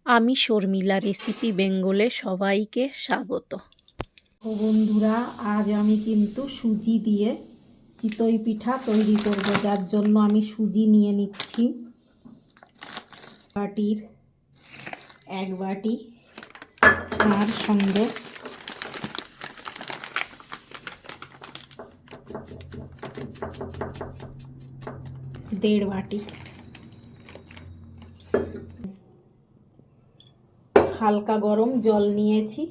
আমি শর্মিলা রেসিপি বেঙ্গলে সবাইকে স্বাগত। তো বন্ধুরা, আজ আমি কিন্তু সুজি দিয়ে চিতই পিঠা তৈরি করব, যার জন্য আমি সুজি নিয়ে নিচ্ছি বাটির 1 বাটি, আর সঙ্গে দেড় বাটি হালকা গরম জল নিয়েছি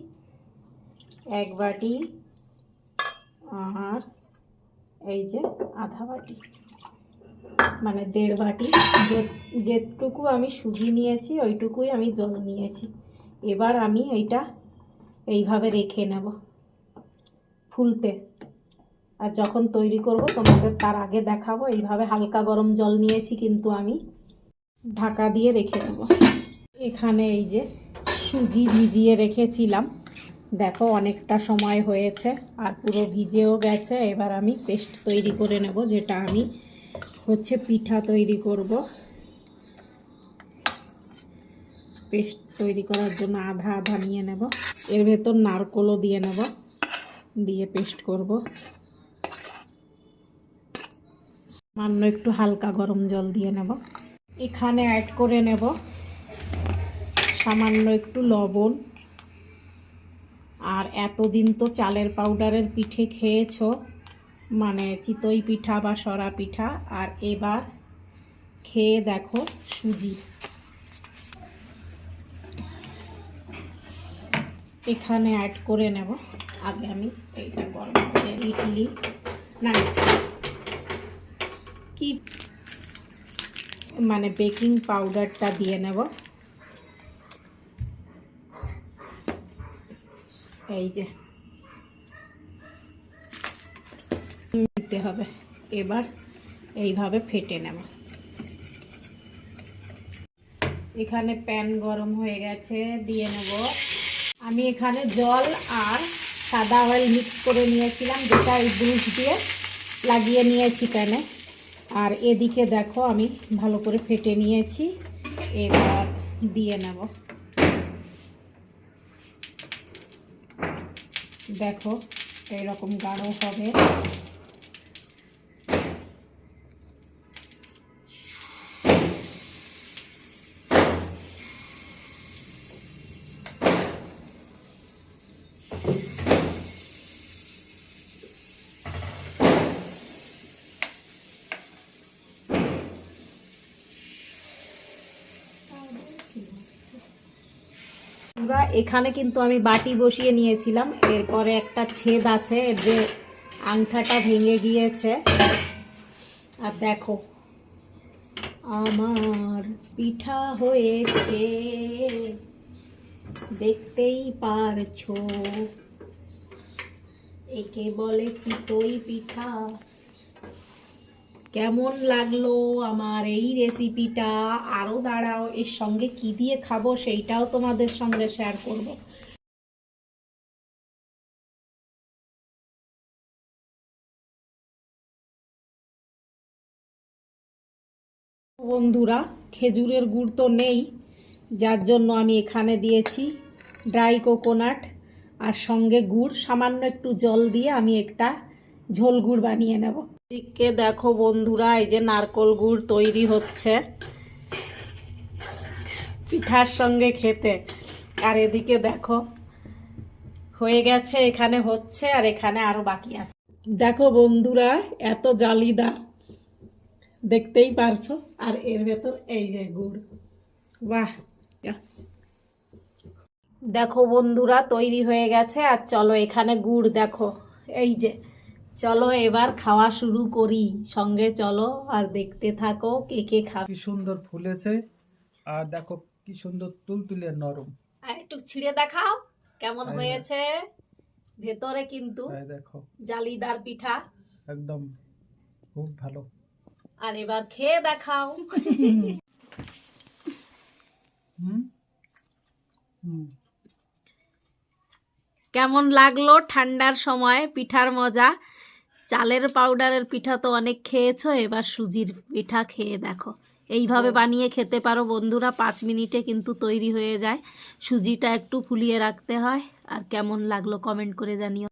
1 বাটি, আর এই যে আধা বাটি, মানে দেড় বাটি। যেটুকু আমি সুজি নিয়েছি ওইটুকুই আমি জল নিয়েছি। এবার আমি এইটা এইভাবে রেখে নেব ফুলতে, আর যখন তৈরি করব তোমাদের তার আগে দেখাবো। এইভাবে হালকা গরম জল নিয়েছি, কিন্তু আমি ঢাকা দিয়ে রেখে নেব। এখানে এই যে সুজি ভিজিয়ে রেখেছিলাম, দেখো অনেকটা সময় হয়েছে আর পুরো ভিজেও গেছে। এবার আমি পেস্ট তৈরি করে নেব, যেটা আমি পিঠা তৈরি করব। পেস্ট তৈরি করার জন্য আধা আধা নিয়ে নেব, এর ভেতর নারকেলও দিয়ে নেব, দিয়ে পেস্ট করব। সামান্য একটু হালকা গরম জল দিয়ে নেব। এখানে অ্যাড করে নেব সামান্য একটু লবণ। আর এতদিন তো চালের পাউডারের পিঠে খেয়েছো, মানে চিতই পিঠা বা সরা পিঠা, আর এবার খেয়ে দেখো সুজির। এখানে অ্যাড করে নেব, আগে আমি এইটা গরম করে ইডলি না কি মানে বেকিং পাউডারটা দিয়ে নেব। এই যে দিতে হবে। এবার এইভাবে ফেটে নেব। এখানে প্যান গরম হয়ে গেছে, দিয়ে নেব। আমি এখানে জল আর সাদা অয়েল মিক্স করে নিয়েছিলাম, যেটা এই ব্রুশ দিয়ে লাগিয়ে নিয়েছি প্যানে। আর এদিকে দেখো আমি ভালো করে ফেটে নিয়েছি। এবার দিয়ে নেব। দেখো এইরকম গাঢ় হবে। এখানে কিন্তু আমি বাটি বসিয়ে নিয়েছিলাম, এরপরে একটা ছেদ আছে, এর যে আংটাটা ভেঙে গিয়েছে। আর দেখো আমার পিঠা হয়েছে, দেখতেই পারছো। একে বলে চিতই পিঠা। কেমন লাগলো আমার এই রেসিপিটা? আরও দাঁড়াও, এর সঙ্গে কি দিয়ে খাবো সেইটাও তোমাদের সঙ্গে শেয়ার করব। বন্ধুরা, খেজুরের গুড় তো নেই, যার জন্য আমি এখানে দিয়েছি ড্রাই কোকোনাট, আর সঙ্গে গুড়। সামান্য একটু জল দিয়ে আমি একটা ঝোল গুড় বানিয়ে নেব। এদিকে দেখো বন্ধুরা, এই যে নারকেল গুড় তৈরি হচ্ছে পিঠার সঙ্গে খেতে। আর এদিকে দেখো হয়ে গেছে, এখানে হচ্ছে, আর এখানে আরো বাকি আছে। দেখো বন্ধুরা, এত জালিদার, দেখতেই পারছো। আর এর ভেতর এই যে গুড়, বাহ! দেখো বন্ধুরা তৈরি হয়ে গেছে। আর চলো এখানে গুড় দেখো, এই যে। চলো এবার খাওয়া শুরু করি, সঙ্গে চলো আর দেখতে থাকো কে কে খাবে। কি সুন্দর ফুলেছে, আর দেখো কি সুন্দর তুলতুলে নরম। আর একটু ছিঁড়ে দেখাও কেমন হয়েছে। ভেতরে কিন্তু দেখো জালিদার পিঠা, একদম খুব ভালো। আর এবার খেয়ে দেখাও। কেমন লাগলো ঠান্ডার সময় পিঠার মজা? চালের পাউডারের পিঠা তো অনেক খেয়েছো, এবার সুজির পিঠা খেয়ে দেখো এইভাবে বানিয়ে খেতে পারো বন্ধুরা, 5 মিনিটে কিন্তু তৈরি হয়ে যায়। সুজিটা একটু ফুলিয়ে রাখতে হয়। আর কেমন লাগলো কমেন্ট করে জানিও।